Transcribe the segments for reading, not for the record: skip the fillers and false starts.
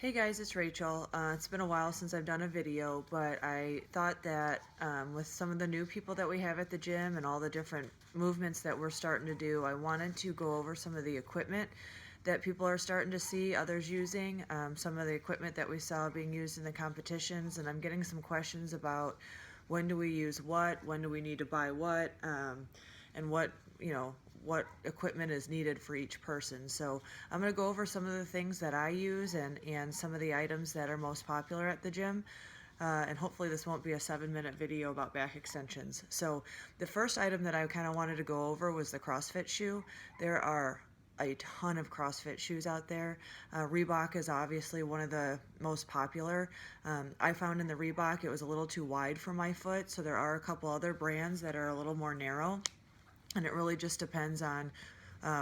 Hey guys, it's Rachel. It's been a while since I've done a video, but I thought that with some of the new people that we have at the gym and all the different movements that we're starting to do, I wanted to go over some of the equipment that people are starting to see others using, some of the equipment that we saw being used in the competitions, and I'm getting some questions about when do we use what, when do we need to buy what, and what equipment is needed for each person. So I'm going to go over some of the things that I use and some of the items that are most popular at the gym. And hopefully this won't be a 7-minute video about back extensions. So the first item that I kind of wanted to go over was the CrossFit shoe. There are a ton of CrossFit shoes out there. Reebok is obviously one of the most popular. I found in the Reebok it was a little too wide for my foot, so there are a couple other brands that are a little more narrow, and it really just depends on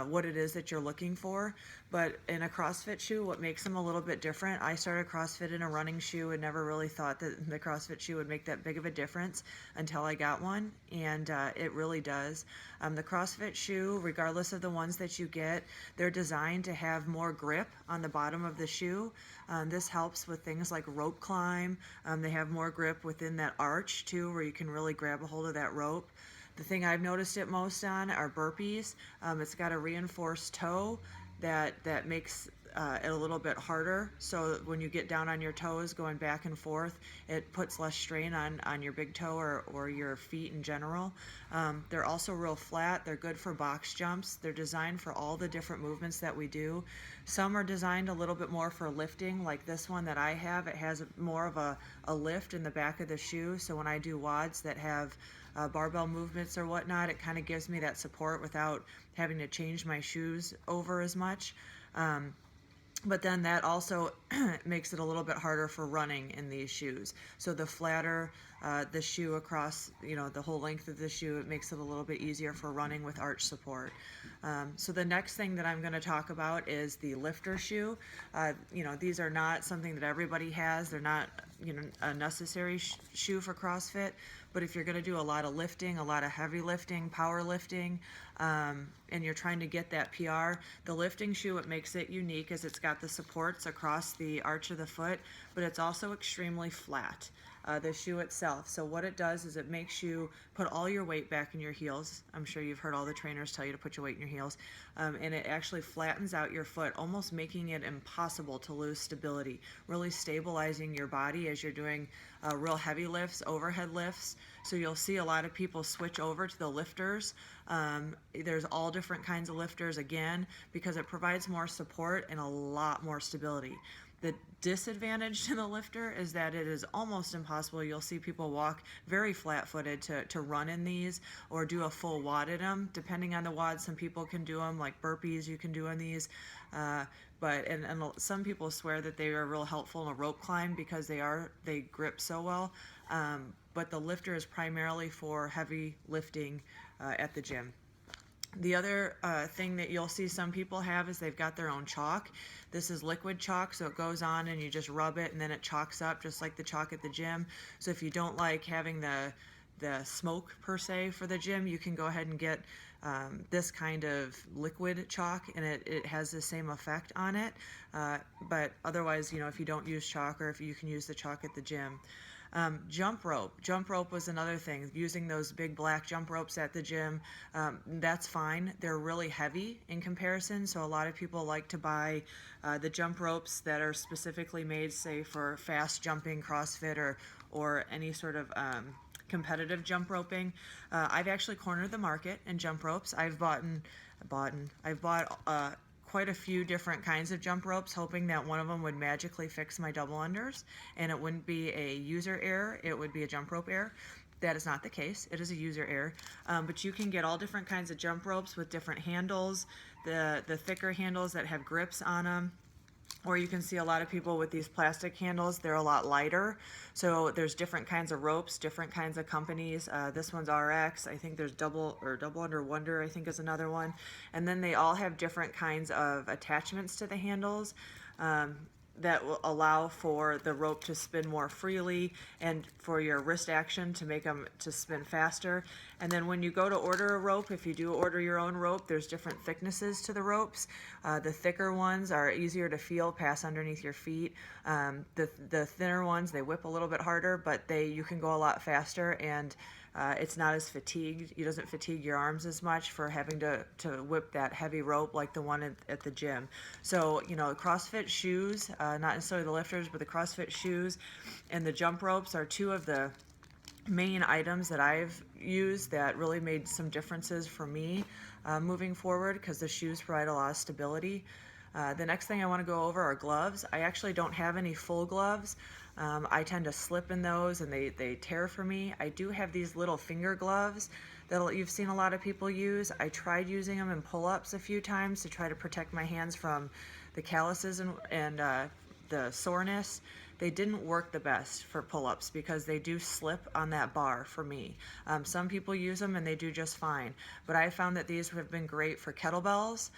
what it is that you're looking for. But in a CrossFit shoe, what makes them a little bit different, I started CrossFit in a running shoe and never really thought that the CrossFit shoe would make that big of a difference until I got one, and it really does. The CrossFit shoe, regardless of the ones that you get, they're designed to have more grip on the bottom of the shoe. This helps with things like rope climb. They have more grip within that arch too, where you can really grab a hold of that rope. The thing I've noticed it most on are burpees. It's got a reinforced toe that makes it a little bit harder. So when you get down on your toes going back and forth, it puts less strain on your big toe or your feet in general. They're also real flat. They're good for box jumps. They're designed for all the different movements that we do. Some are designed a little bit more for lifting, like this one that I have. It has more of a lift in the back of the shoe. So when I do WODs that have barbell movements or whatnot, it kind of gives me that support without having to change my shoes over as much. But then that also makes it a little bit harder for running in these shoes. So the flatter the shoe across, the whole length of the shoe, it makes it a little bit easier for running with arch support. So the next thing that I'm going to talk about is the lifter shoe. These are not something that everybody has. They're not, a necessary shoe for CrossFit. But if you're going to do a lot of lifting, a lot of heavy lifting, power lifting, and you're trying to get that PR, the lifting shoe, what makes it unique is it's got the supports across the arch of the foot, but it's also extremely flat, the shoe itself. So what it does is it makes you put all your weight back in your heels. I'm sure you've heard all the trainers tell you to put your weight in your heels. And it actually flattens out your foot, almost making it impossible to lose stability, really stabilizing your body as you're doing real heavy lifts, overhead lifts. So you'll see a lot of people switch over to the lifters. There's all different kinds of lifters, again, because it provides more support and a lot more stability. The disadvantage to the lifter is that it is almost impossible. You'll see people walk very flat-footed to run in these or do a full WOD in them. Depending on the WOD, some people can do them, like burpees you can do in these. But some people swear that they are real helpful in a rope climb because they grip so well. But the lifter is primarily for heavy lifting at the gym. The other thing that you'll see some people have is they've got their own chalk. This is liquid chalk, so it goes on and you just rub it and then it chalks up just like the chalk at the gym. So if you don't like having the smoke per se for the gym, you can go ahead and get this kind of liquid chalk, and it has the same effect on it. But otherwise, if you don't use chalk, or if you can use the chalk at the gym. Jump rope was another thing. Using those big black jump ropes at the gym, that's fine. They're really heavy in comparison, so a lot of people like to buy the jump ropes that are specifically made, say, for fast jumping, CrossFit, or any sort of competitive jump roping. I've actually cornered the market in jump ropes. I've bought quite a few different kinds of jump ropes, hoping that one of them would magically fix my double unders, and it wouldn't be a user error, it would be a jump rope error. That is not the case. It is a user error. But you can get all different kinds of jump ropes with different handles, the thicker handles that have grips on them. Or you can see a lot of people with these plastic handles, they're a lot lighter. So there's different kinds of ropes, different kinds of companies. This one's RX. I think there's Double Under Wonder, I think is another one. And then they all have different kinds of attachments to the handles. that will allow for the rope to spin more freely and for your wrist action to make them to spin faster. And then when you go to order a rope, if you do order your own rope, there's different thicknesses to the ropes. The thicker ones are easier to feel, pass underneath your feet. The thinner ones, they whip a little bit harder, but you can go a lot faster, and it's not as fatigued. It doesn't fatigue your arms as much for having to whip that heavy rope like the one at the gym. So, CrossFit shoes, not necessarily the lifters, but the CrossFit shoes and the jump ropes are two of the main items that I've used that really made some differences for me moving forward, because the shoes provide a lot of stability. The next thing I want to go over are gloves. I actually don't have any full gloves. I tend to slip in those and they tear for me. I do have these little finger gloves that you've seen a lot of people use. I tried using them in pull-ups a few times to try to protect my hands from the calluses and the soreness. They didn't work the best for pull-ups because they do slip on that bar for me. Some people use them and they do just fine, but I found that these have been great for kettlebells,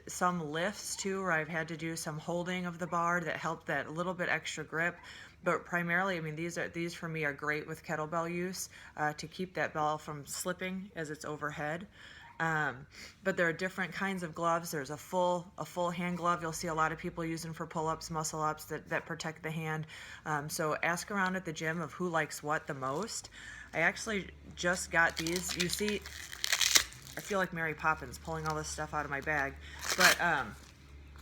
some lifts too, where I've had to do some holding of the bar that helped that little bit extra grip. But primarily, I mean, these for me are great with kettlebell use to keep that ball from slipping as it's overhead. But there are different kinds of gloves. There's a full hand glove you'll see a lot of people using for pull-ups, muscle-ups that protect the hand. So ask around at the gym of who likes what the most. I actually just got these. You see, I feel like Mary Poppins pulling all this stuff out of my bag. But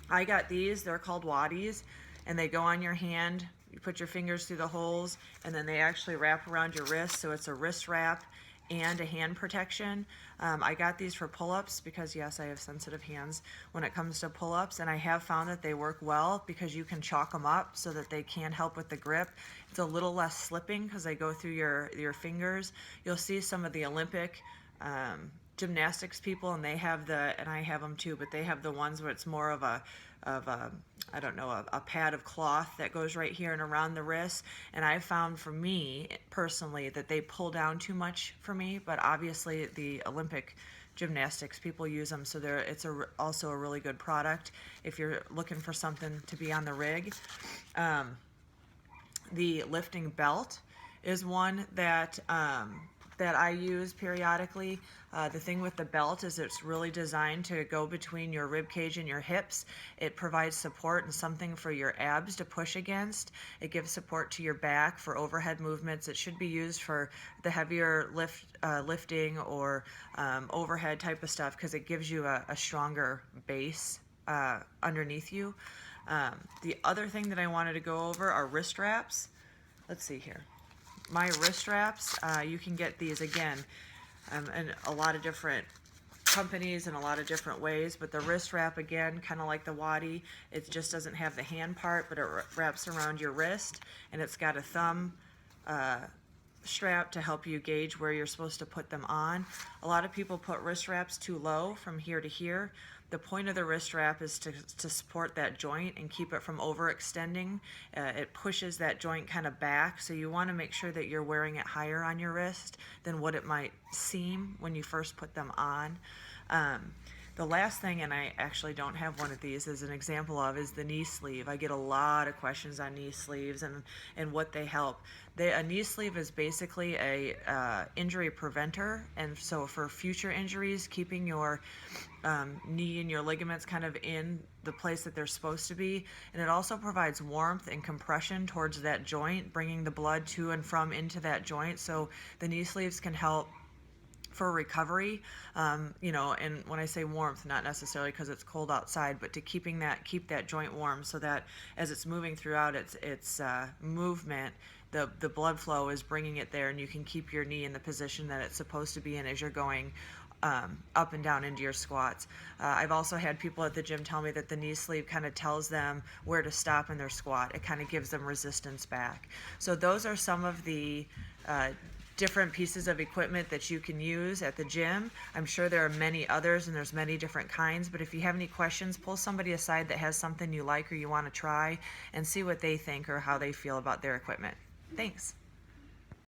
I got these. They're called waddies, and they go on your hand. You put your fingers through the holes, and then they actually wrap around your wrist, so it's a wrist wrap and a hand protection. I got these for pull-ups because, yes, I have sensitive hands when it comes to pull-ups, and I have found that they work well because you can chalk them up so that they can help with the grip. It's a little less slipping because they go through your fingers. You'll see some of the Olympic gymnastics people, and they have and I have them too, but they have the ones where it's more of a I don't know, a pad of cloth that goes right here and around the wrist. And I found for me personally that they pull down too much for me, but obviously the Olympic gymnastics people use them, so it's also a really good product if you're looking for something to be on the rig. The lifting belt is one that I use periodically. The thing with the belt is it's really designed to go between your rib cage and your hips. It provides support and something for your abs to push against. It gives support to your back for overhead movements. It should be used for the heavier lifting or overhead type of stuff because it gives you a stronger base underneath you. The other thing that I wanted to go over are wrist wraps. Let's see here. My wrist wraps, you can get these again in a lot of different companies in a lot of different ways, but the wrist wrap, again, kind of like the waddy, it just doesn't have the hand part, but it wraps around your wrist, and it's got a thumb strap to help you gauge where you're supposed to put them on. A lot of people put wrist wraps too low from here to here. The point of the wrist wrap is to support that joint and keep it from overextending. It pushes that joint kind of back, so you want to make sure that you're wearing it higher on your wrist than what it might seem when you first put them on. The last thing, and I actually don't have one of these as an example of, is the knee sleeve. I get a lot of questions on knee sleeves and what they help. A knee sleeve is basically a injury preventer, and so for future injuries, keeping your knee and your ligaments kind of in the place that they're supposed to be, and it also provides warmth and compression towards that joint, bringing the blood to and from into that joint, so the knee sleeves can help for recovery, and when I say warmth, not necessarily because it's cold outside, but to keep that joint warm so that as it's moving throughout its movement, the blood flow is bringing it there, and you can keep your knee in the position that it's supposed to be in as you're going up and down into your squats. I've also had people at the gym tell me that the knee sleeve kind of tells them where to stop in their squat. It kind of gives them resistance back. So those are some of the different pieces of equipment that you can use at the gym. I'm sure there are many others and there's many different kinds, but if you have any questions, pull somebody aside that has something you like or you want to try and see what they think or how they feel about their equipment. Thanks.